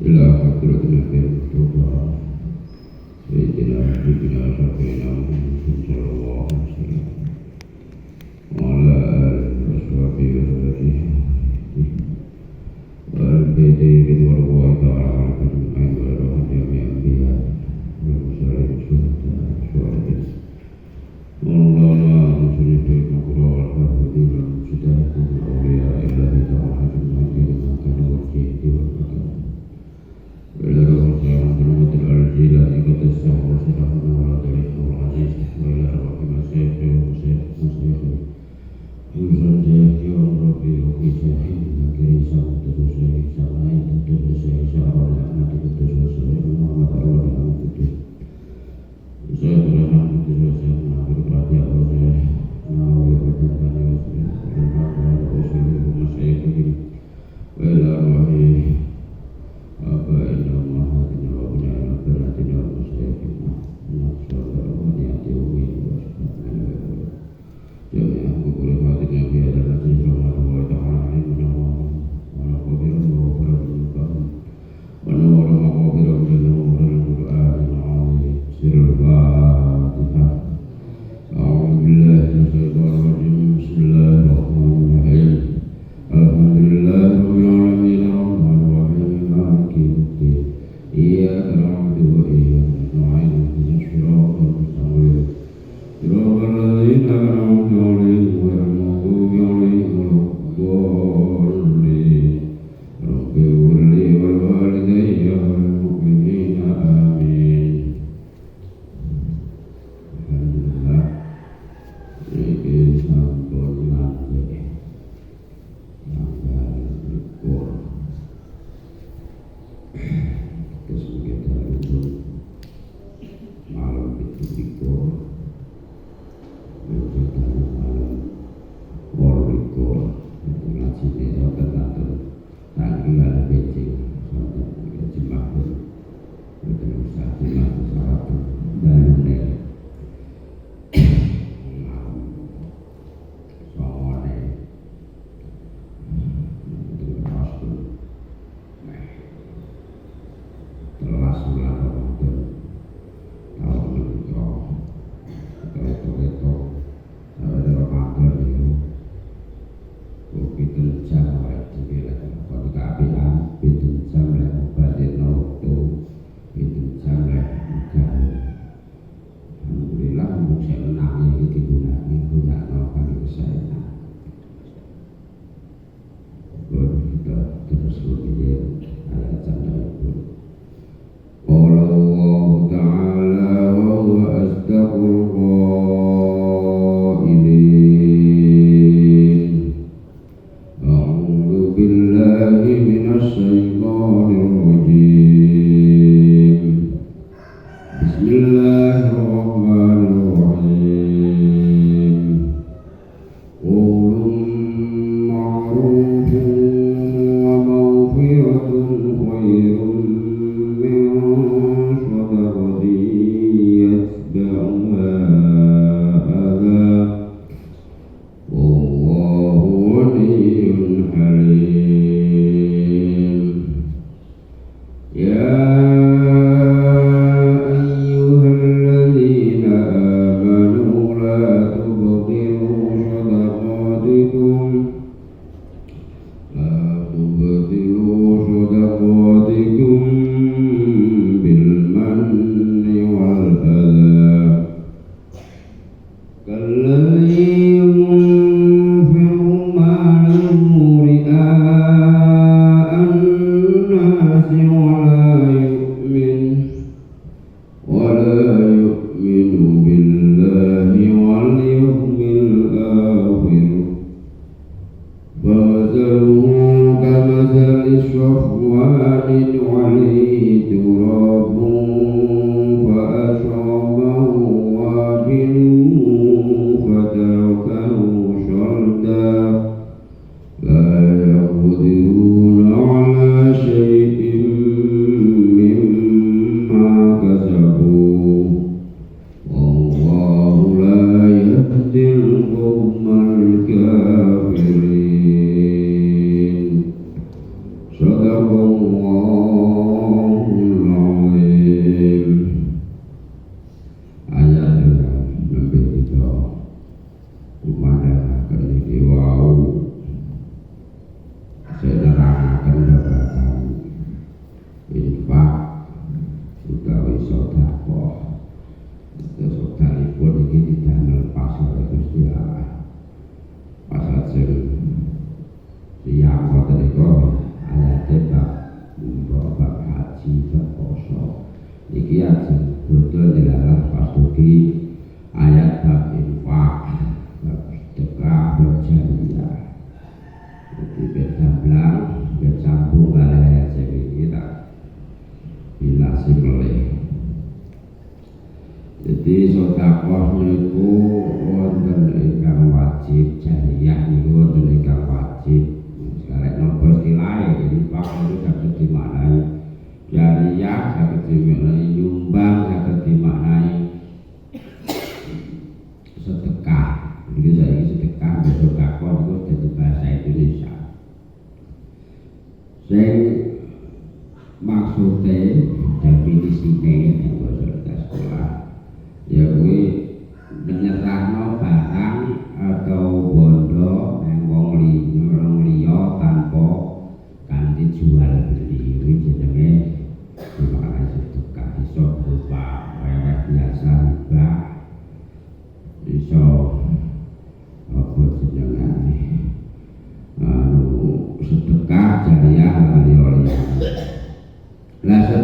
إلى حضرة النبي المصطفى سيدنا حبيبنا شفيعنا محمد صلى الله عليه وسلم وعلى آله وأصحابه وسلم وآل بيته رضوان الله تعالى عنهم أجمعين وعن جميع الأنبياء والمرسلين والشهداء مولانا مسلم المقرى والحافظين والمجتهدين والأولياء الله تعالى أجمعين من كان والجهد والمكان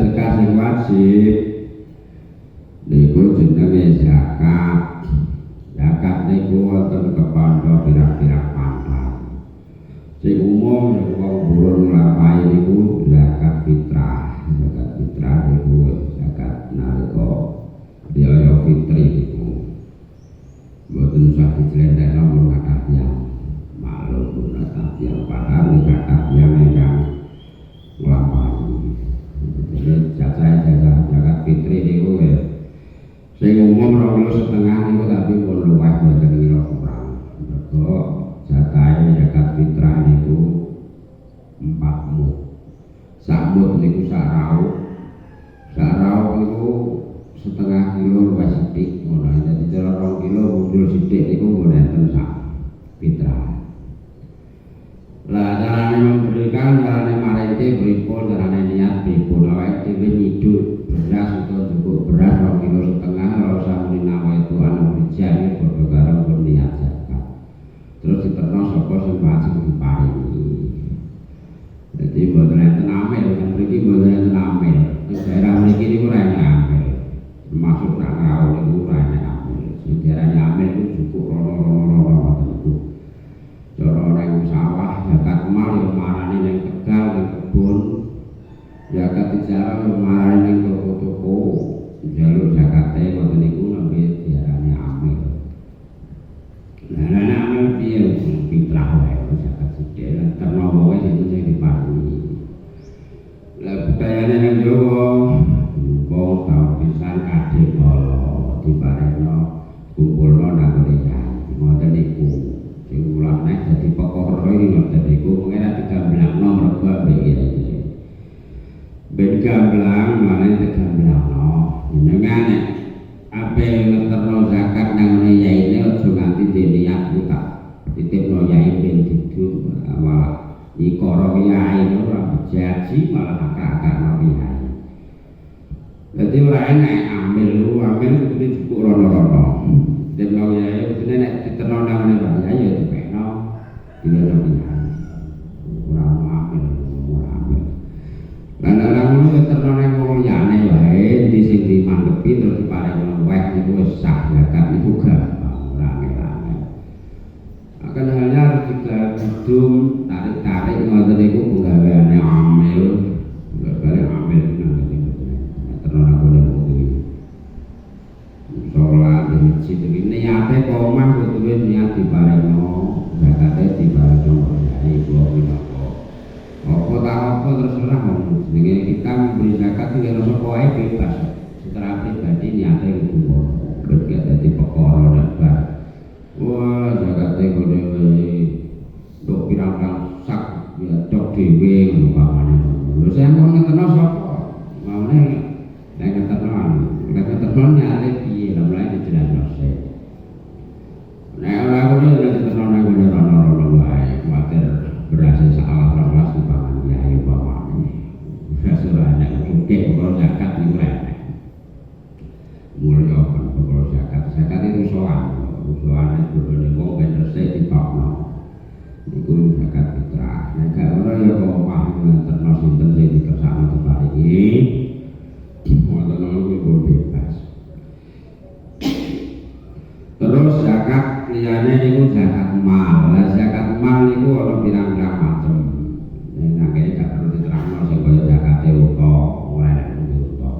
sedekah sing wajib niku jenenge zakat. Zakat niku wonten kepandha pirang-pirang pantan. Sing umum nek wong burun nglampahi niku zakat fitrah. Zakat fitrah niku zakat nalika biaya fitri niku. Mboten usah dijelentekno mun kathah tiyang malu mun kathah tiyang paham kathah tiyang ingkang nglampahi. Jadi jasa zakat fitri niku ya sing umum 2,5 niku tapi pun luwih boten kira kurang. Mergo jatahe zakat fitrah niku 4 mut. Sak mut niku sak raup. Sak raup niku setengah kilo luwih sithik ngono. Dadi cara 2 kilo muncul sithik niku mboten sak fitrah. Lah carane memberikan, carane mareke pripun, carane niat pripun. Awake dhewe nyidul beras utawa cukup beras 2,5 kilo, ora usah muni nawa itu ana berjaya padha karo niat zakat. Terus diterno sapa sing wajib diparingi. Jadi mboten enten amil, kan mriki mboten enten amil. Ning daerah mriki niku ora ana amil. Termasuk nak rawuh niku ora ana amil. Sing diarani amil iku cukup rono-rono ngoten iku. Cara nang sawah zakat mal yo marani ning Tegal ning kebun. Zakat ijarah yo marani ning toko-toko. Jalur zakate ngoten niku nembe diarani amil. Lah amil piye fitrah wae zakat sithik lan terno wae sing diparingi. Lah budayane nang Jawa wong tau pisan kadhe kala diparingno kumpulno nang ngene ngoten niku. Sing ulang nek dadi pokok iki ngoten niku mengene digamblangno mergo iki. Ben gamblang mane digamblangno. Jenengan nek ape ngeterno zakat nang ngene yaine aja nganti diniat ku tak titipno yai ben diduk malah ikoro yai ora jaji malah akak-akak yai. Dadi ora enak ambil kudu cukup rono-rono. Dene yai kudune nek diterno nang ngene Pak Yai ya dipekno dilo pisan. Ora ambil. Lan ana ngono terno nang mulyane wae di sing dimangkepi terus diparing weh niku wis sah zakat niku gampang ora angel. Akan halnya harus digabung tarik-tarik ngoten niku penggaweane amil. Balik amil nang ngene. Terno nang kono kuwi. Sholat di masjid iki niate kok omah kudu niat diparingno zakate diparingno yai kula minangka. Apa tak apa terserah jenenge kita memberi zakat iki ora sapa wae bebas. Secara pribadi niate kudu berkat dadi perkara nek bar. Wah, zakate kode ndok pirang-pirang sak ya cok dhewe umpamane. Lho saya kok ngeteno sapa? Maune nek ngeteno nyare piye lha mulai dijelasno sik. Nek ora kuwi ora diterno nang ngene rono-rono wae, kuwatir berhasil salah di pangan yai umpamane. Rasulullah nek oke kalau zakat niku enak. Mulya kalau zakat itu sowan itu niku ben resik ditokno. Niku zakat fitrah. Nek gak ora ya kok paham terno sinten sing dikersakno diparingi. Wonten niku bebas. Terus zakat liyane niku zakat mal. Lah zakat mal niku ana pirang-pirang macam. Nek kene gak perlu diterangno sing kaya zakate unta, ora enak unta.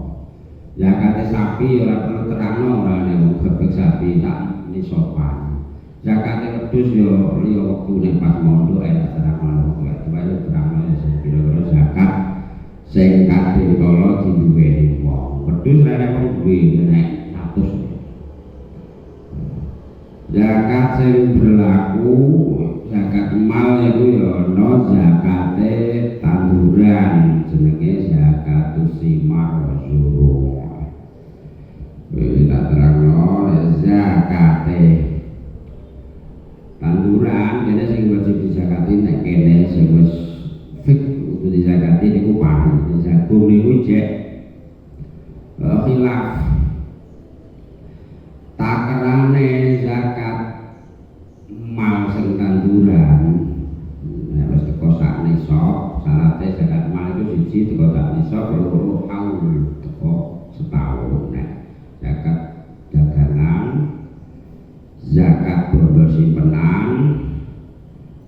Zakate sapi ora perlu terangno ora nek gebek sapi sak nisopan. Zakate wedhus yo liya wektu nek pas mondok enak terangno kok wae terangno sing pira-pira zakat sing kadhe kala diduweni wong. Wedhus ora wong duwe nek 100. Zakat sing berlaku zakat mal itu ya ana zakate tanduran jenenge zakatus simar wa zuru. Tak terangno zakate tanduran kene sing wajib dizakati nek kene sing wis fik kudu dizakati niku pari. Jagung niku jek khilaf takerane zakat mal sing tanduran nek wis teko sak nisab salate zakat mal itu siji teko sak nisab loro haul teko setahun nek zakat dagangan zakat bondo simpenan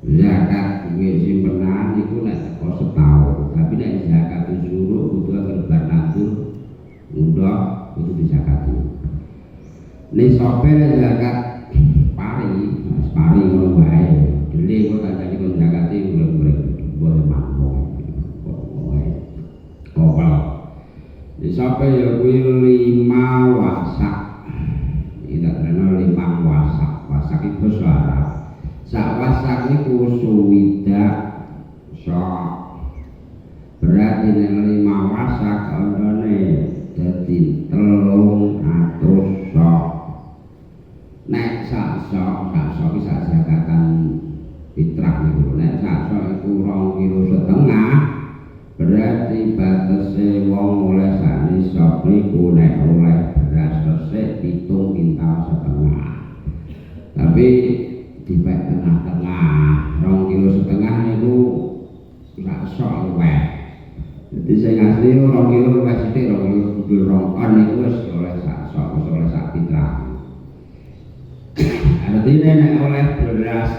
zakat duit simpenan itu nek teko setahun tapi nek zakat zuruh kudu kerban natur mudah kudu dizakati nisabe zakat pari ngono wae dene kok kancane kon zakati urip-urip boleh mampu kopal nisabe ya kuwi 5 wasak tidak terkenal 5 wasak itu suara sak wasak niku suwidak sok berarti nek 5 wasak ondone dadi 300 sok nek sak sok iki sak zakatan fitrah niku nek sak sok iku 2,5 kilo berarti batese wong oleh sak nisab niku nek oleh beras resik 7,5 kintal tapi dipek tengah-tengah 2,5 kilo niku sak sok luwih dadi sing asli 2 kilo luwih sithik 2 kilo kudu rongkon niku wis oleh sak sok wis oleh sak fitrah artinya nek oleh beras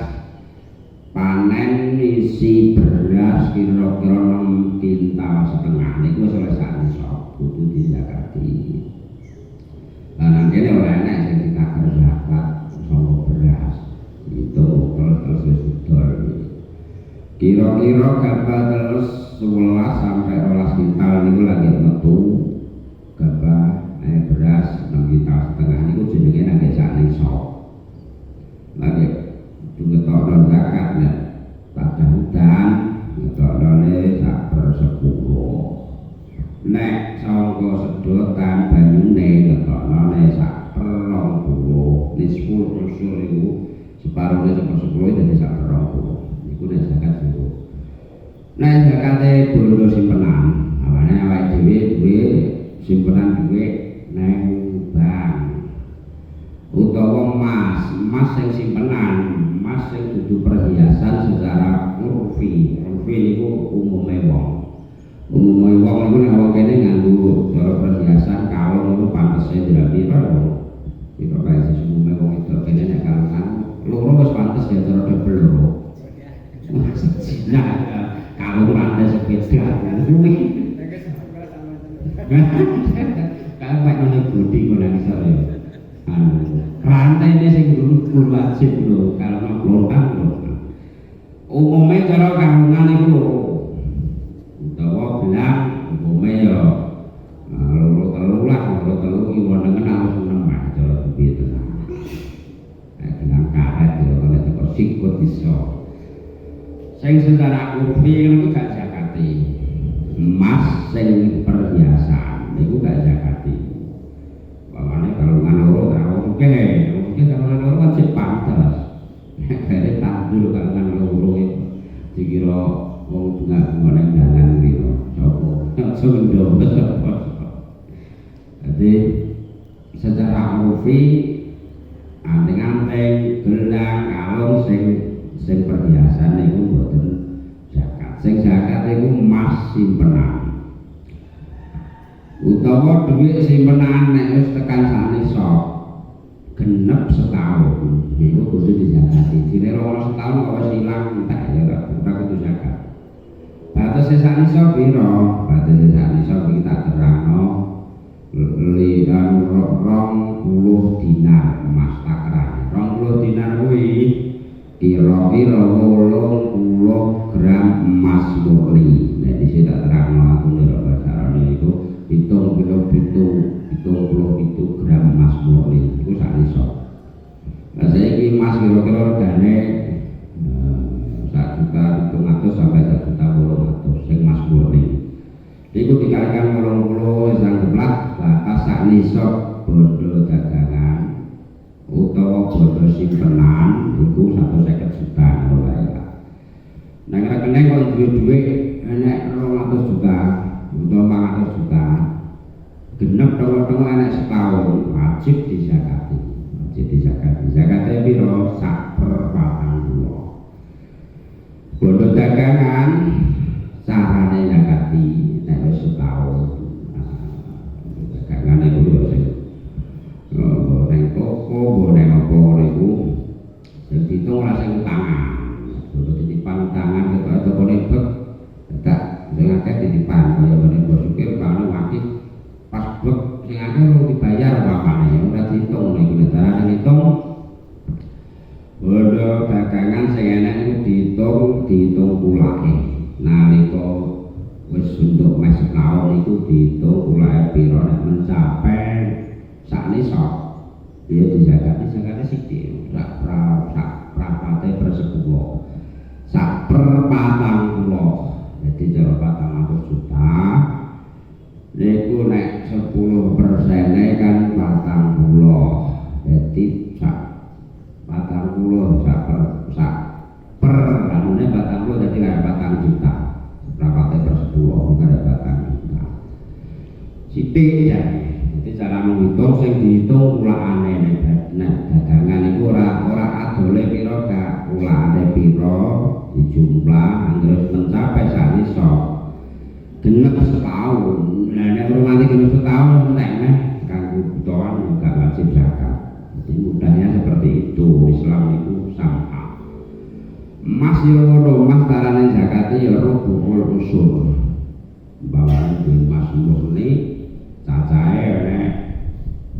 panen isi beras kira-kira 6,5 kintal niku wis oleh sak nisab kudu dizakati lan kene ora enak sing ditaker zakat saka beras itu terus sudol kira-kira gabah terus 11 sampai 12 kintal niku lagi metu gabah beras 6,5 kintal niku jenenge nang sak nisab lagi ngetokno zakat nek pada hutan ngetoknone sak per 10 nek sangka sedotan banyune ngetoknone sak per 20 nisful usyur iku separone sak per 10 dadi sak per 20 niku nek zakat iku nek zakate bondo simpenan awane awake dhewe duwe simpenan duwe nang bank utawa emas sing simpenan emas sing dudu perhiasan secara urfi niku umume wong niku nek wong kene nganggo cara perhiasan kalung niku pantese pira-pira itu kae sing umume wong itu kene nek kalungan loro wis pantes ya cara double loro nah kalung pantes sepeda kuwi kan pakai budi kok nang isor ya rantai ini sing dulu wajib lho kalau mau lontang umumnya cara kalungan itu loro utawa bilang umumnya ya loro telu iki wonten harus nemah cara piye tenan dengan karet ya kalau teko sikut iso sing secara urfi niku gak zakati emas sing perhiasan niku gak zakati makanya kalungan loro oke kalungan loro wajib pantes kare tandur kalungan loro itu dikira wong bunga-bunga nang dalan gitu sapa sendo jadi secara urfi anteng-anteng gelang kalung sing perhiasan niku mboten zakat sing zakat niku emas simpenan utawa duit simpenan nek wis tekan sak nisab genep setahun niku kudu dizakati dene ora setahun kok wis ilang entek ya ora kudu zakat batas sak nisab pira batas sak nisab iki tak terangno 20 dinar emas takaran 20 dinar kuwi kira-kira 80 gram emas murni nek dise tak terangno aku nek carane iku 77 gram emas murni itu sak nisab. Lah saiki emas kira-kira regane 1.700.000 sampai 1.800.000 sing emas murni. Iku dikalikan 80 sanggeplat batas sak nisab bondo dagangan utawa bondo simpenan iku 150 juta ngono wae. Nek rekene kok duwe enek 200 juta utawa 400 juta genep tengok-tengok enek setahun wajib dizakati zakate piro sak per 40 bondo dagangan carane zakati tangan. Kalau titipan tangan ketok toko nebek tak sing akeh titipan kaya ngene bos supir kalau wakil pas bek sing akeh lu dibayar papane ora diitung nek cara ngitung. Bodo dagangan sing enak iku diitung kulake. Nalika wis untuk mes setahun iku diitung kulake pira nek mencapai sakne sok. Dia dijagati sithik. Sak prapate per 10. Sak per 40. Jadi cara 400 juta. Niku nek 10% kan 40. Jadi sak 40 sak per anune 40 dadi kaya 4 juta. Prapate per 10 kaya 4 juta. Sithik ya. Jadi cara menghitung sing dihitung ulakane nek dagangan iku ora adole pira gak ulakane pira dijumlah terus mencapai sakne sok genep setahun. Lah nek rumane genep setahun entek kanggo butuhan gak wajib zakat. Jadi mudahnya seperti itu. Islam itu sama. Emas yo ngono, emas tarane zakate ya rubul usul. Bawaan emas murni cacahe nek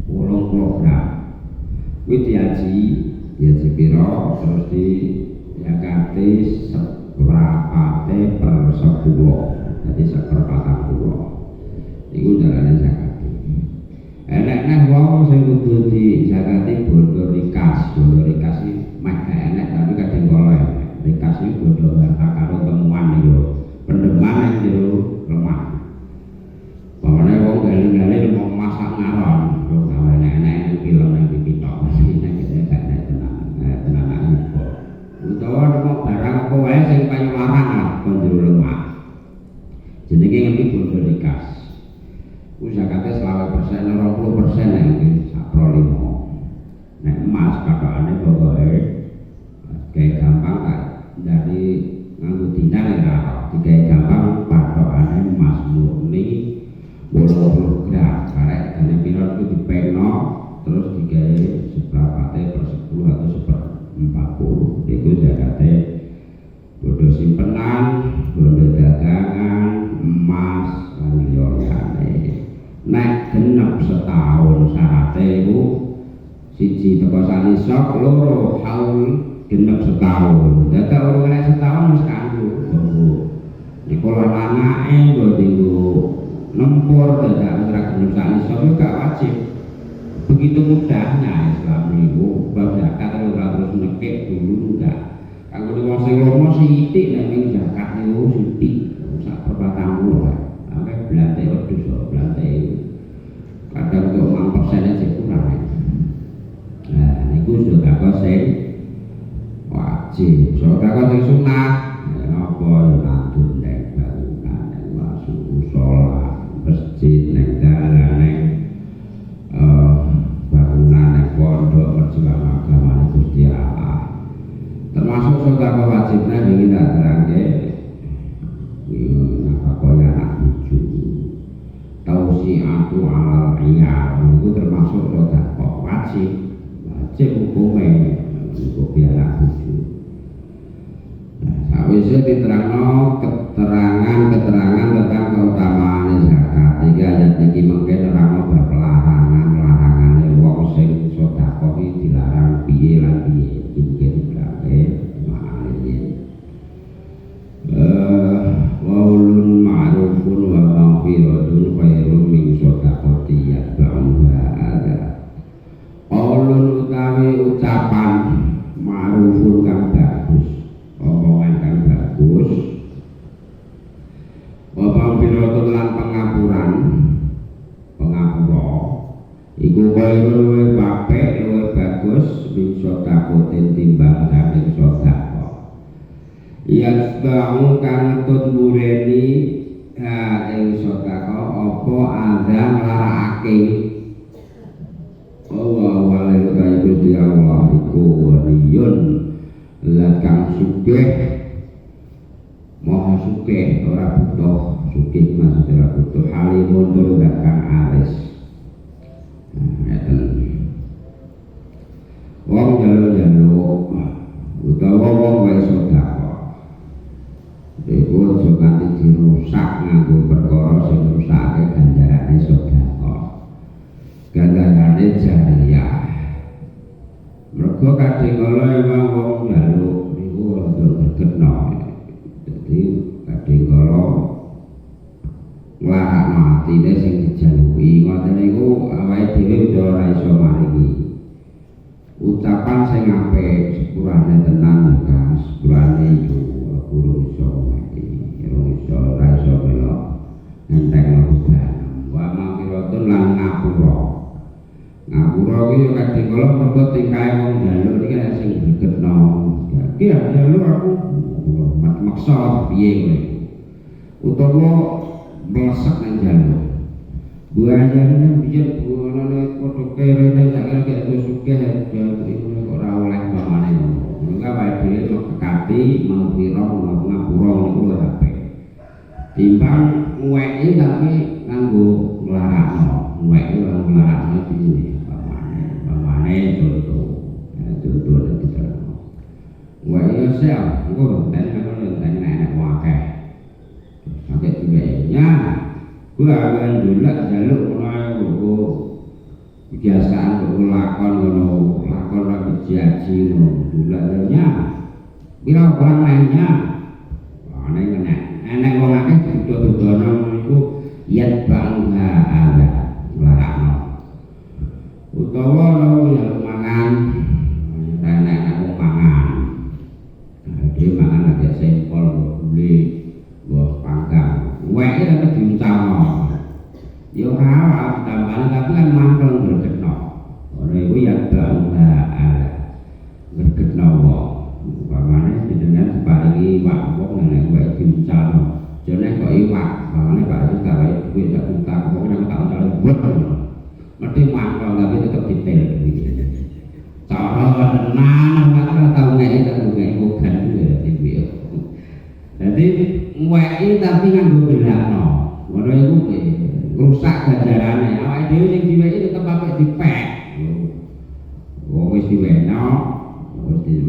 80 gram. Kuwi diaji pira terus di zakate seprapate per 10. Jadi seperempat 40. Iku carane zakat. Enek neh wong sing kudu di zakati bondo rikas. Bondo rikas iki mek enek tapi kadang golek. Rikas iki bondo harta karo temuan yo. Pendeman yang jero lemah. Pamane wong galing-galing mau masak ngaron, yo gawe enek-enek film yang dipitok. Nek gak tenan iku. Utawa nemu barang apa wae sing payu larang lah kon jero lemah. Jenenge ngerti bondo rikas. Zakatnya selawe persen, 20% yang ini sapro 5. Nek emas kakakane pokoknya kayak gampang kan dari nganggo dinar ya digawe gampang patokane emas murni 80 gram karek dene pira itu dipeno terus digawe seprapate per 10 atau seper 40. Iku zakate bodo simpenan, bodo dagangan, emas lan liyane. Nek genep setahun syaratnya itu siji teko sanisok loro haul genep setahun. Dadi orang nek setahun wis kanggo. Niku lan anake nggo dinggo nempur dadak ora genep sanisok yo gak wajib. Begitu mudahnya Islam niku bab zakat ora terus nekek dulu enggak. Kanggo wong sing lomo sithik nek ning zakat niku sithik sak perbatang lho. Sampai belante wedhus belante kadang kok 6% aja kurang. Nah, niku sedekah sing wajib. Sedekah sing sunah, napa ya kantun nek bangunan nek masuk musala, masjid nek dalan nek bangunan nek pondok perjuangan agama Gusti Allah. Termasuk sedekah wajibnya ingin tak terangke nafkah anak cucu. Tausiatu alal iyal itu termasuk sedekah wajib hukumnya untuk anak cucu. Sawise diterangno keterangan tentang keutamaan zakat. Iki ayat iki mengke nerangno bab larangan-larangane wong sing sedekah iki dilarang piye lan piye. Iki dibrake maknane. Waulun ma'rufun wa maghfiratun khairun min shadaqati yatba'uha adha. Qaulun utawi ucapan ma'rufun kang bagus, omongan kang bagus. Wa maghfiratun lan pengapura iku khairun luwih apik luwih bagus min shadaqatin timbang saking sedekah. Yasba'u kang tutmureni ing sedekah apa azan larakake. Allah kaya Gusti Allah iku waliyun lan kang sugih maha sugih ora butuh sugih maksudnya ora butuh halimun tur kang aris. Ngeten. Wong jaluk-jaluk utawa wong wae sedekah iku aja kanthi dirusak nganggo perkara sing rusake ganjarane sedekah ganjarane jariyah mergo kadhingkala emang wong njaluk niku rada berkena dadi kadhingkala nglarakno atine sing dijaluki ngoten niku awake dhewe ora iso maringi ucapan sing apik sepurane tenan ya sepurane iku guru iso mati ora iso melo enteng udan wa mangkiratun lan ngapura kuwi yo kadhingkala mergo tingkahe wong njaluk iki sing berkena iki njaluk aku maksa piye kowe utawa melesak nang jalur buahnya biyen buahane padha kere sak kek sugih jalur iku ora oleh pamane ngono enggak wae dhewe kekati mau pira ngapura niku luwih apik timbang nguweki tapi nganggo nglarakno nguweki ora nglarakno piye pamane contoh itu terus nguweki sel engko ten enak akeh sampai tiba-tiba gue akan dulu jaluk mulai kebiasaan gue lakon lagi jaji dulu jaluknya bila orang lainnya enak orang lain tujuan itu yat bangga ada larakno utawa lo yang mangan enak mangan dia makan agak sempol beli bos panggang, wae itu diuncang, yo halal tambahan tapi kan mangkel berkena, orang itu yang bangga berkena wong, bagaimana dengan sebagai wak yang wae diuncang, jadi kok iwak, bagaimana pak itu kalau itu bisa uncang, pokoknya tak uncang buat, mesti mangkel tapi tetap detail, cara tenang, maka tahu nggak bukan juga tiba, jadi wae tapi nganggo belakno. Ngono iku rusak ganjarane. Awake dhewe sing diweki tetep apik dipek. Wong wis diweno,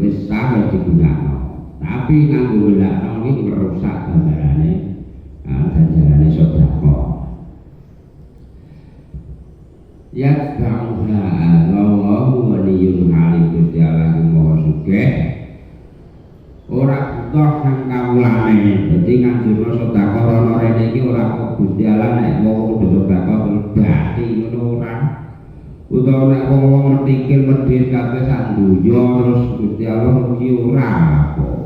wis sah digunakno. Tapi nganggo belakno iki merusak ganjarane. Ganjarane sedekah. Ya bangga Allahu waliyul halim Gusti Allah Maha Sugih. Ora butuh kang kawulane dadi nganjurna sedekah ana rene iki ora kok Gusti Allah nek wong sedekah berbati ngono ora utawa nek wong metikil medhit kabeh sak donya terus Gusti Allah mugi ora kok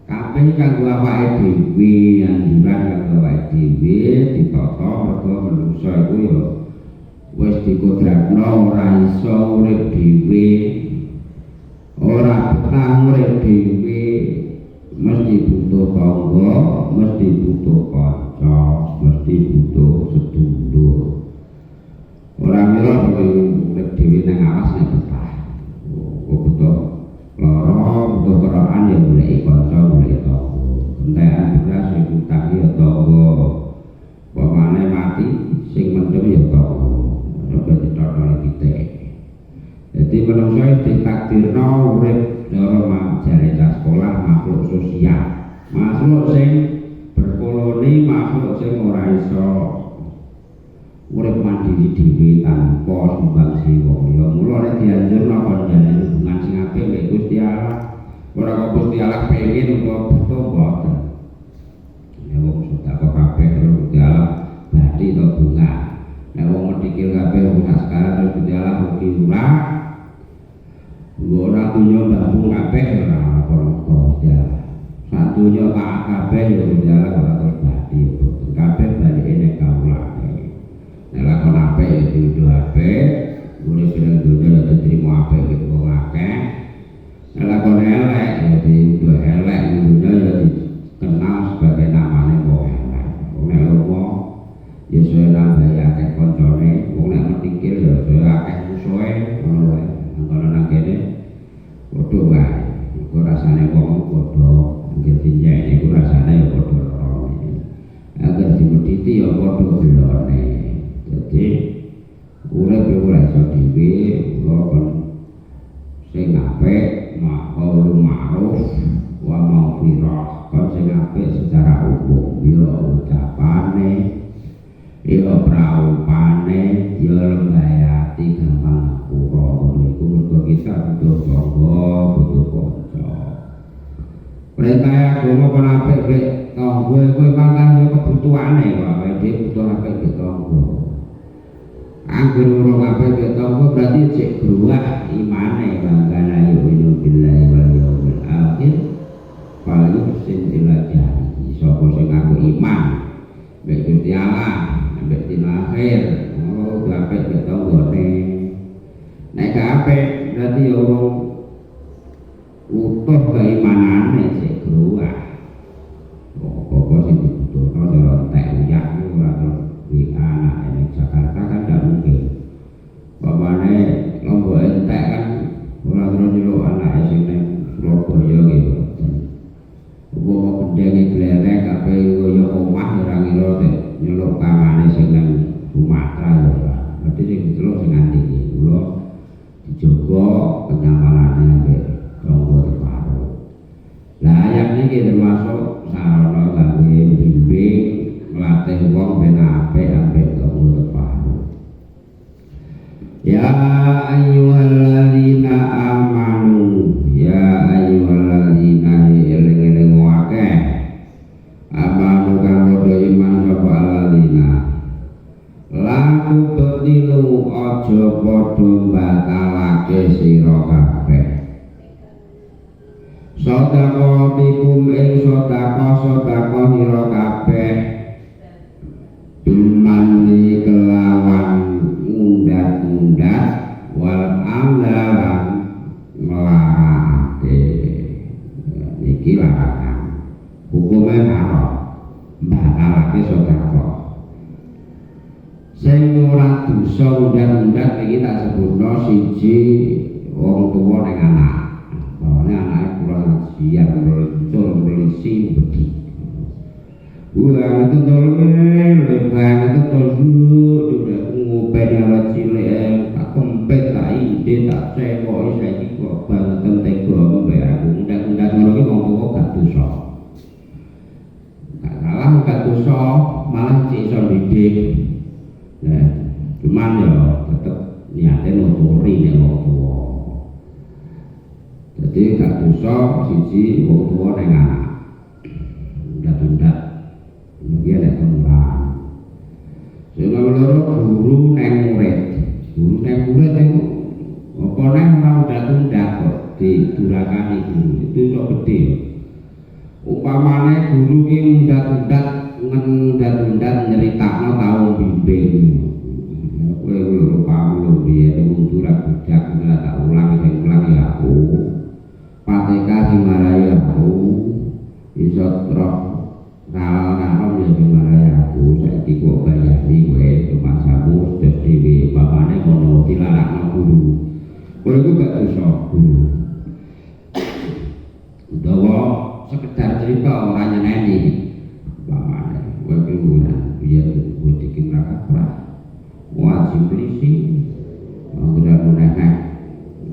kabeh kanggo awake dhewe anjuran kanggo awake dhewe ditata mergo manungsa iku ya wis dikodratno ora iso urip dhewe ora betah urip dhewe mesti butuh tangga, mesti butuh kanca, mesti butuh sedulur. Ora mila urip dhewe nang alas nek betah. Butuh lara, butuh keraan ya goleki kanca, goleki tangga. Entekan beras sing utang ya tangga. Pamane mati sing mendem ya tangga. Ora ditotoni titik. Jadi menungso ditakdirno urip cara jarene sekolah makhluk sosial. Makhluk sing berkoloni, makhluk sing ora iso urip mandiri dhewe tanpa sumbangsi wong liya. Mula nek dianjurno kon jalin hubungan sing apik mek Gusti Allah. Ora kok Gusti Allah pengin utawa butuh boten. Nek wong sedekah kabeh karo Gusti Allah badhe to bunga. Nek wong medhikil kabeh wong sekarang Gusti Allah mugi ora ora dunya mbahmu kabeh ora apa-apa ya. Satunya kabeh yo jalan ora terus bati kabeh balike nek kawulane. Nek lakon apik yo diuduh apik, urip ing dunya yo diterima apik wong wong akeh. Nek lakon elek yo diuduh elek ing dunya yo dikenal sebagai namane wong elek. Wong nek lomo yo saya nambahi akeh kancane, wong nek metikil yo saya akeh musuhe ngono wae. Kalau nang kene padha wae. Iku rasane wong padha anggere dinjek iku rasane ya padha rone. Agar dimedhiti ya padha belone. Dadi urip ora iso dhewe, kula kon sing apik mak ya praupane ya lembayati gampang ngapura ngono iku mergo kita butuh tangga butuh kanca perintah agama kon apik mek tangga iku mangkan yo kebutuhane wae dhewe butuh apik mek tangga anggur urung apik mek tangga berarti cek gruwah imane bangkana yo billahi wal yaumil akhir kalau sin ila jari sapa sing ngaku iman mek Gusti Allah mek dina akhir oh apik mek tanggane nek gak apik berarti yo utuh keimanane sik gruwah apa sing dibutuhno cara entek uyak ora terus anak ning Jakarta kan gak mungkin bapane lombok entek kan ora terus nyeluk anak sing ning Surabaya gitu umpama gendenge glelek kabeh kaya omah ora ngira nyeluk kamane sing nang Sumatera ora berarti sing diceluk sing nganti iki kula dijogo kenyamanane ambek tangga teparo lah ayat niki termasuk sarana kangge bimbing nglatih wong ben apik ambek tangga teparo ya ayyuhalladzina amanu ya ayyuhalladzina eling-eling akeh amanu kang padha iman sapa alladzina laku betilu aja padha batalake sira kabeh sedekah tikum ing sedekah sira kabeh dumani kelawan undat-undat wal anggaran melarake iki larangan hukume haram batalake sedekah sing ora dosa undat-undat iki tak sebutno siji wong tuwa ning anak bawane anake kurang ajian meluncur melisi bedi itu tolong lebar itu tolong udah ngopeni ala cilik tak kempet tak ide tak cewek saiki kok banget tega mbek aku undat-undat ngono iki wong tuwa gak dosa gak salah gak dosa malah cek iso didik nah cuman ya tetep niate nuturi nek wong tuwa jadi gak dosa siji wong tuwa ning anak undat-undat kemudian ada kemurahan sehingga menurut guru neng murid itu apa neng mau undat-undat kok didurakani guru itu sok gede umpamane guru ini undat-undat nyeritakno tau bimbing kowe lho paham biyen mundurak bujak ora tak ulang sing ulang ya aku pateka sing marai aku iso trok kalau ya gimana aku saiki kok bayani kowe kemasamu terus dhewe bapane ngono dilarakno guru kowe iku gak dosa guru utawa sekedar cerita ora nyeneni bapane kowe kuwi biyen kowe dikin rakah wajib polisi udah menekan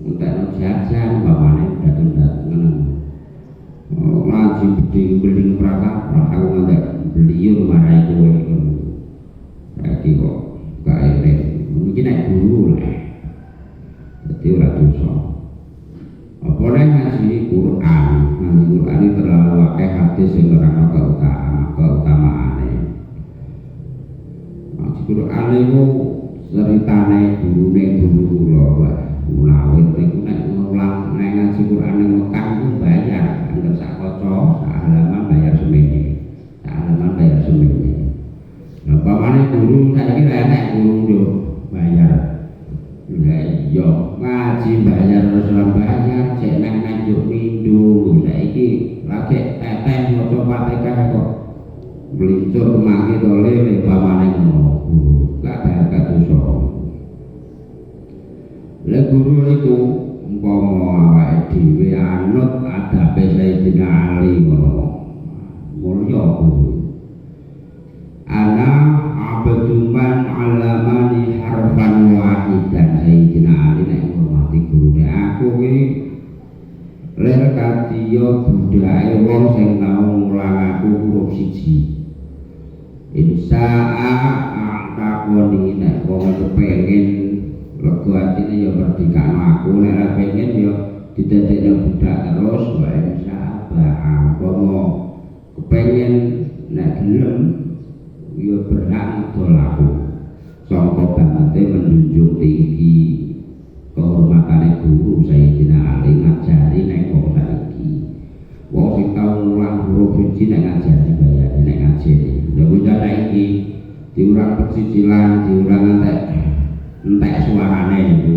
untuk jajan bapane datang wajib beling perangkat aku nggak beliau marai kowe lagi kok gak enak mungkin naik guru lah jadi ora dosa apa nek ngaji Quran ini terlalu akeh hadis sing nerangno keutamaane ngaji Quran iku ceritane gurune guru kula wae mulawit niku nek ngulang nek ngaji Quran ning Mekah iku bayar angger sak kaca sak halaman bayar semene sak halaman bayar semene nah pamane guru saiki enek guru yo bayar lha iya ngaji bayar ora bayar cek nang njuk pindho saiki lagi teteh maca Fatihah kok melincur kemaki tole pamane ngono gak ada dosa lha guru itu umpama awake dhewe anut adabe Sayyidina Ali ngono mulya guru ana abduman alamani harfan wahidan Sayyidina Ali nek ngurmati gurune aku iki ler katiya budhae wong sing tau mulang aku huruf siji insa'a takoni nek wong kepengin lega atine ya merdekano aku nek ora pengen ya didadekno budak terus wae sabar apa kepengin nek gelem ya berhak ngedol aku sangka bangate menjunjung tinggi kehormatane guru Sayyidina Ali ngajari nek wong saiki wong sing tau ngulang huruf suci nek ngajari bayar nek ngajari lha bocah saiki diurang persicilan diurang entek suarane itu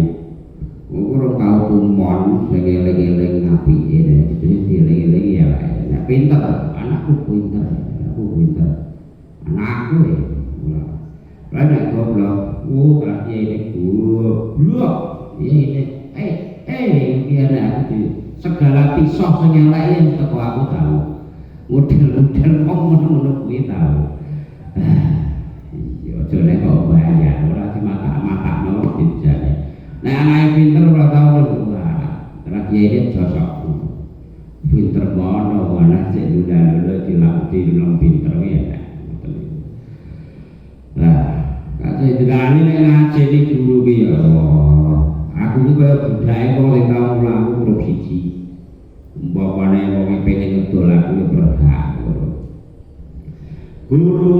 urung tau tumon sing eling-eling apike nek dieling-eling ya nek pinter anakku pinter anakku ya lah nek goblok tak iki guru blok ini biar aku segala pisau sing elek teko aku tahu model-model kok ngono kuwi tahu iya aja nek kok bayar ora dimatak-matakno dijane nek anake pinter ora tau terus iki josok pinter mono anak sik udah dilakoni pinter ya nah kate dirani nek ngajeni guru ki ya aku iki kaya budake kok sing tau mlaku huruf siji umpamane wong pengen ngedol aku ya berhak guru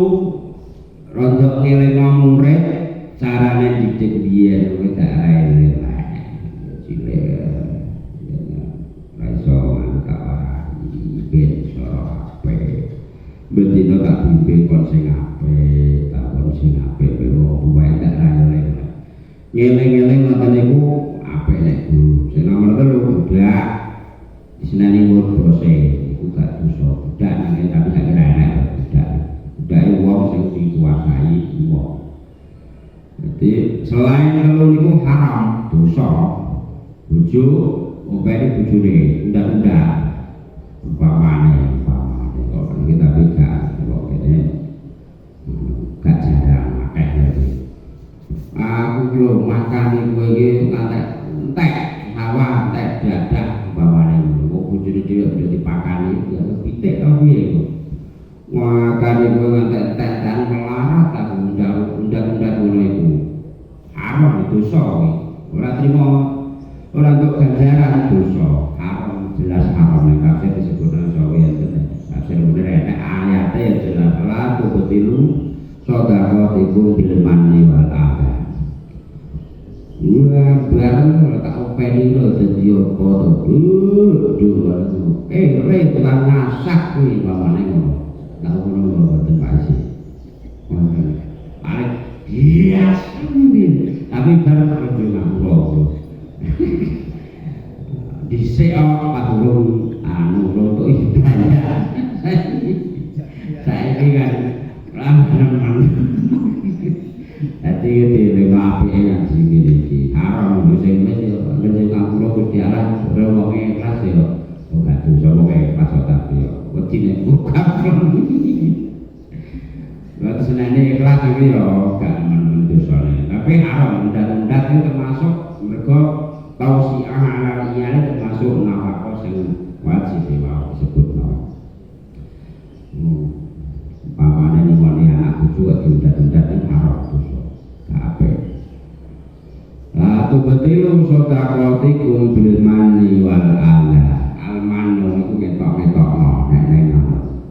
rontok ngelingno murid carane didik biyen kuwi gak ae cilik raiso ngkawani ben ape bendina tak bimbing kon sing ape takon sing ape wong wae gak ae ngeling-eling ngoten niku apik nek guru sing nomor 3 budak disenani murid bose iku gak dosa budak nang tapi gak kira enak budak wong sing dikuasai wong jadi selain telu niku haram dosa bojo openi bojone undang-undang umpamane kok kita beda kok kene gak jarang akeh aku lho makan kowe iki entek sawah entek dadah umpamane kok bojone dhewe udah dipakani ya pitik to piye kok makan kowe entek dan melarat aku undang-undang ngono iku haram dosa kuwi ora trimo ora untuk ganjaran dosa haram jelas haram nek kabeh disebutna sawe enten asal bener nek ayate jelas la tubtilu sadaqatikum bil manni wal adha ya bareng tak openi lho dadi apa to re tukang masak kuwi pamane ngono tak ngono mboten pasti arek bias tapi bareng kerja ngapura dhisik padurung untuk ibadah saiki kan ramah-ramah dadi dhewe apike yang sing iki haram sing wis yo ngeneng ngapura Gusti Allah ora wong ikhlas yo ora dosa wong ikhlas tapi yo wedine buka lha senene ikhlas iki yo gak men dosane tapi haram undang-undang itu termasuk mergo tausiah ala iyane termasuk nafkah sing wajib wae disebutno pamane ni anak bojo diundat-undat kan haram dosa kabeh la tubtilu sadaqatikum bil manni wal adha al manu iku ketok-ketokno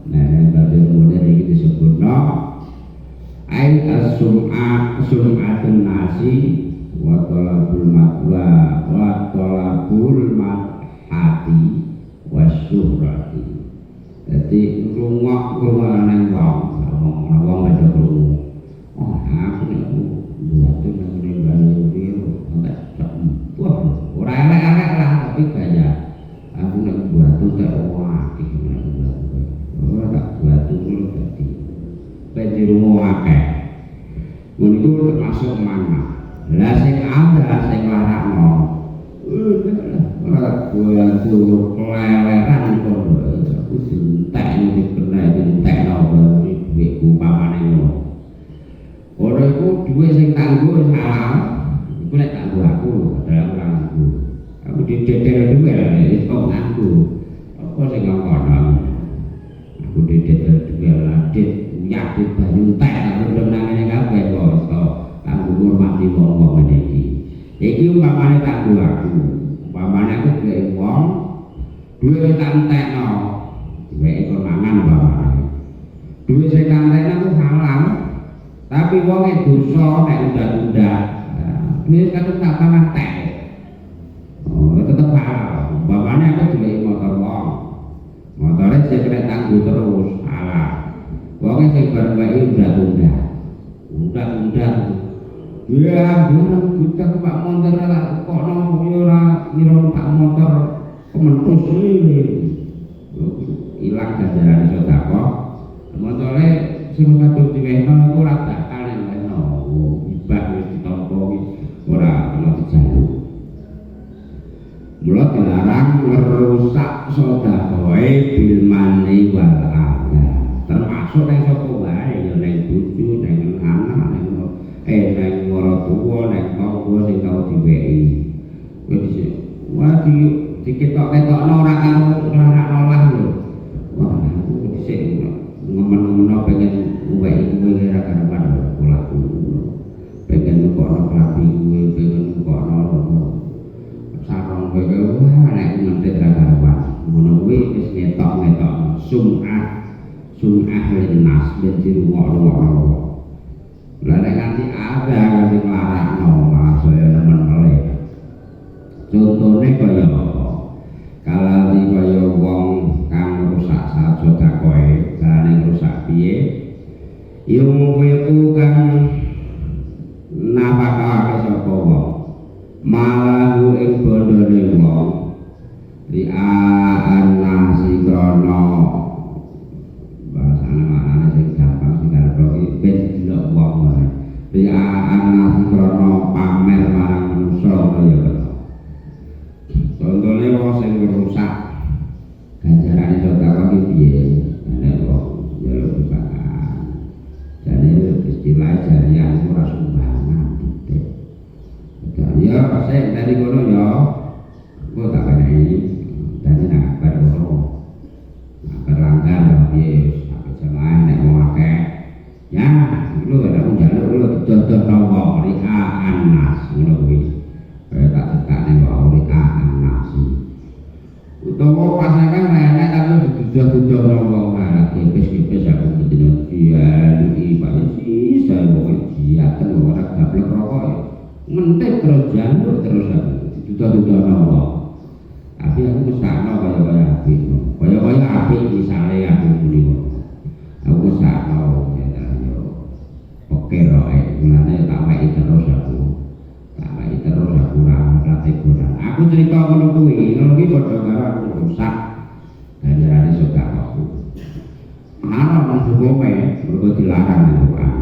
nek dadi model iki disebutno ai sum'atun nasi wa talabul matwa wa talabul hati wa syuhrati jadi rungok nang wong padha krungu aku nek buat nang ngene biru entek wah ora elek-elek lah tapi banyak aku nek buat tak akeh ora tak buat dulu dadi ben di rumah akeh ngono termasuk mana lah sing ada sing larakno ora buat dulu keleleran kono aku entek nek kena entek ono duit umpamane ngono ora iku duit sing kanggo salah iku nek kanggo aku adalah aku didedel duit kok aku apa sing ngono aku didedel duit ladit yakin banyu entek aku nang ngene kabeh kok nglakoni wong-wong ngene iki. Iki umpamane tak aku. Umpamane aku duwe wong duwe tak entekno. Duwe kon mangan umpamane. Duwe sing tak entekno ku halal. Tapi wonge dosa nek udah-udah. Duwe kadung tak tangan tek. Oh, tetep halal. Umpamane aku duwe motor wong. Motore sing kena tangguh terus halal. Wonge sing bareng wae udah-udah. Udah-udah. Ya, barang kita Pak motor lah, kok nong ora ngira Pak motor kementus ini, hilang ganjaran sedekah. Motore sing kadung diwehno iku ora bakal wehno, ibah wis ditampa ora ana dijaluk. Mula dilarang merusak sedekahe bil mani wal adha. Termasuk ning sapa wae ya ning bojo, ning anak, ning neng ora tuwa nek tangga sing tau diwehi wis wah diketok-ketokno ora karo larak olah lho wah aku dhisik ngemen-ngemen pengen wehi kuwi ora karuan polaku pengen kono klabi kuwi pengen kono sarong kowe wah nek ngentit ra karuan ngono kuwi wis ngetok-ngetokno sum'ah linnas ben dirungokno lah nek nganti ada nganti nglarakno malah saya nemen meleh. Contone kaya apa? Kalane kaya wong kang rusak sedekahe, kalane rusak piye? Ya kuwi kang napakake sapa wong. Malah ing bondone wong li anasi krono bahasane maknane sing gampang sing karo iki ben delok wong wae. Li anasi krono pamer marang manusa kaya ngono. Contone wong sing rusak ganjarane sedekah iki piye? Nek wong njaluk dipangan. Jane istilah jarian ora sumbangan titik. Ya sing dari kono ya kok tak penehi dadi nak bar kono. Nak berlanggar piye sampai jemaah nek wong akeh. Ya, lu ada njaluk lu dodot wong rika anas ngono kuwi. Kaya tak tekane wae rika anas. Utawa pasangan enak tapi didodot wong ora kepes-kepes aku bedino dia iki Pak iki saya kok diaten ora gablek rokok. Mentek terus janur terus aku didodot wong. Tapi aku mesakno kaya apik. Kaya apik misale aku muni. Aku mesakno ya yo. Oke roe, mulane tak wae terus aku. Tak wae terus aku ora teguran. Aku cerita ngono kuwi padha karo aku rusak ganjarane sedekahku. Ana wong hukume mergo dilarang itu kan.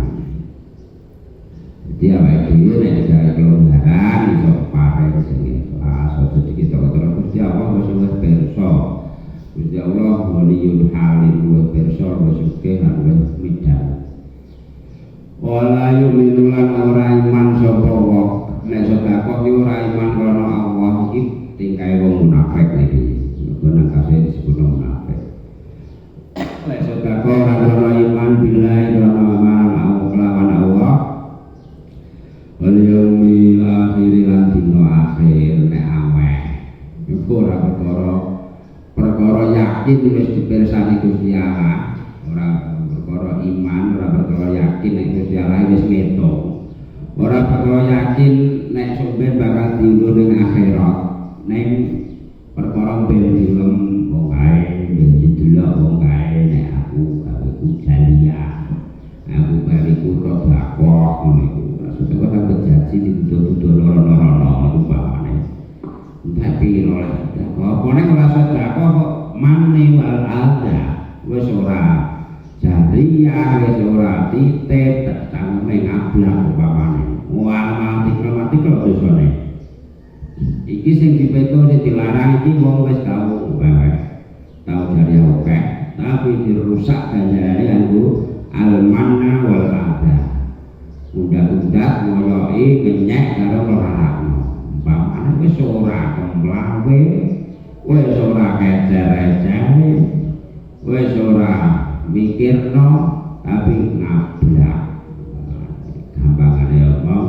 Jadi awake dhewe nek gawe kelonggaran iso paring sing ikhlas, aja dikira-kira Gusti Allah wis pirsa. Gusti Allah waliyul halim wa pirsa wis sugih lan wis midhang. Wala yu'minu lan ora iman sapa wong nek sedekah ki ora iman krana Allah iki tingkae wong munafik iki. Mergo nang kasih disebut munafik. Nek sedekah ora krana iman billahi krana marang kelawan Allah. Wal yaumil akhir lan dina akhir nek aweh. Iku ora perkara yakin wis dipirsani Gusti Allah, ora perkara iman, ora perkara yakin nek Gusti Allah wis ngitung. Ora perkara yakin nek sampeyan bakal diulur ning akhirat. Ning perkara ben dilem wong kae, ben didelok wong kae nek aku gawe kujaliyah. Aku gawe kutho dakwah ngono iku. Maksudnya kan berjanji dituduh-tuduh loro-loro itu pamane. Tapi oleh apa nek ora sedekah kok mani wal adha wis ora jariyah wis ora titik cangkeme ngablak upamane. Wah mati kok dosane. Iki sing dipeto sing dilarang iki wong wis tau jariyah akeh tapi dirusak ganjarane nganggo al-manna wal adha. Undak-undak ngoyoki ngenyek karo larakno. Umpamane wis ora kemlawe, wis ora kecer-ecere, wis ora mikirno tapi ngablak. Gampangane omong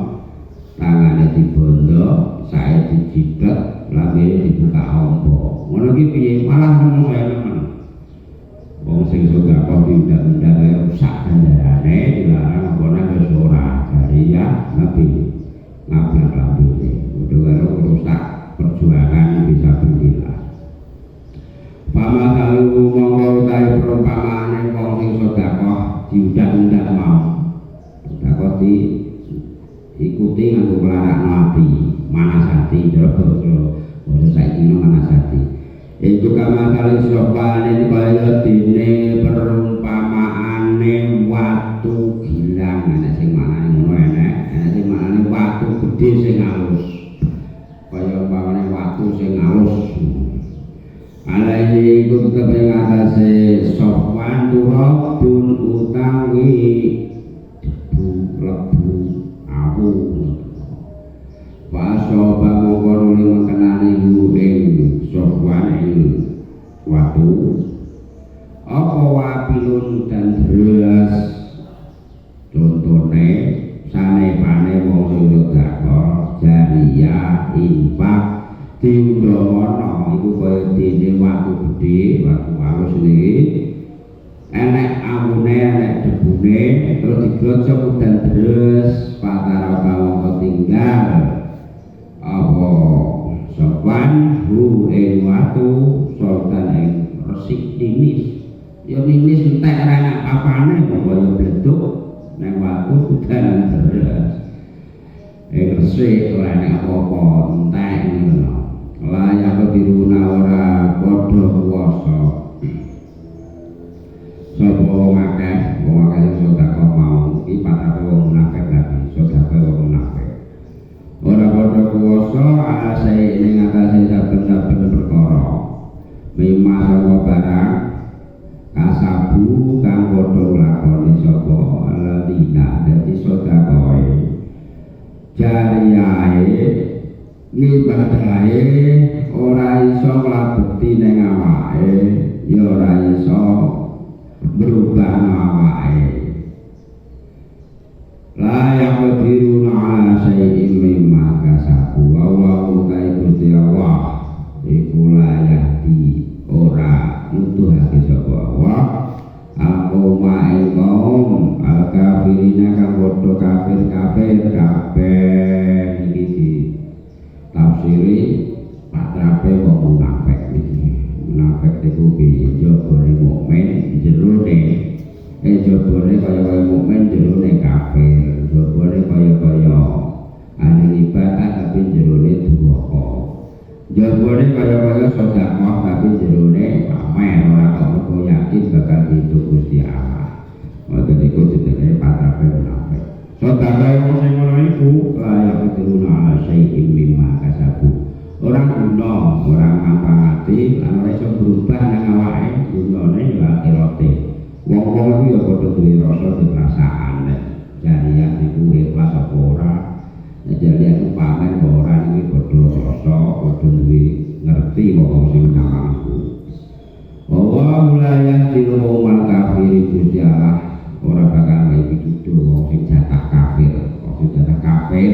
monggo utahe perumpamaane wong sing sedekah diundak-undak mau. Sedekah ikuti nganggo mlarakno ati, manasati jero basa saiki manasati. Itu kama kali sopane kaya dene perumpamaane watu gilang ana sing manane ngono enek, ana sing manane watu gedhe sing alus. Kaya umpamane watu sing alus. Alai iku tetep ing atase sofwan turabun utawi debu lebu awu. Paso pamongkon nuli mengenani ing sofwan ing watu. Apa wapilun dan beras contone sanepane wong sing sedekah jariyah infak diundhono iku kaya dene watu gedhe, watu alus iki enek awune, enek debune, terus diglocok udan deres patara kawong tinggal apa sopan hu ing watu sultan ing resik ninis ya ninis entek ora enak apane kaya bleduk nang watu udan deres resik ora enak apa-apa entek ngono layak diruna ora padha kuwasa sapa wong akeh sing sedekah mau iki patake wong munafik lagi sedekah wong munafik ora padha kuwasa asai ning atase saben-saben perkara mimma sapa barang kasabu kang padha nglakoni sapa alladzina dadi sedekah jariyae ngibadahe ora iso nglabekti ning awake ya ora iso berubah awake layak diruna ala syai'in mimma kasabu Allah utai Gusti Allah iku layak di ora nuduhake sapa Allah aku ma'il kaum al-kafirina kang padha kafir kabeh iki tafsiri patrape wong munafik iki. Munafik iku piye? Jabone mukmin jerone jabone kaya mukmin jerone kafir. Jabone kaya ahli ibadah tapi jerone durhaka. Jabone kaya sedekah tapi jerone pamer ora kok yakin bakal dihitung Gusti Allah. Mboten iku jenenge patrape munafik. Sedekah sing ngono iku layak diruna ala syai'in mimma kasabu. Orang guna, orang manfaati, lan ora iso berubah nang awake, gunane ya akhirate. Wong-wong iki ya padha duwe rasa perasaan nek jariyah iku ikhlas apa ora. Nek jariyah iku pamen apa ora iki padha rasa, padha duwe ngerti wong sing nangku. Wa wilayah dirumah mal kafir Gusti Allah ora bakal gawe pitutur wong sing jatah kafir, wong sing jatah kafir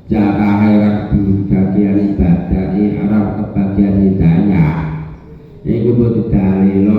jatah herat bagian ibadah arah kebagian hidayah iku bodidalilo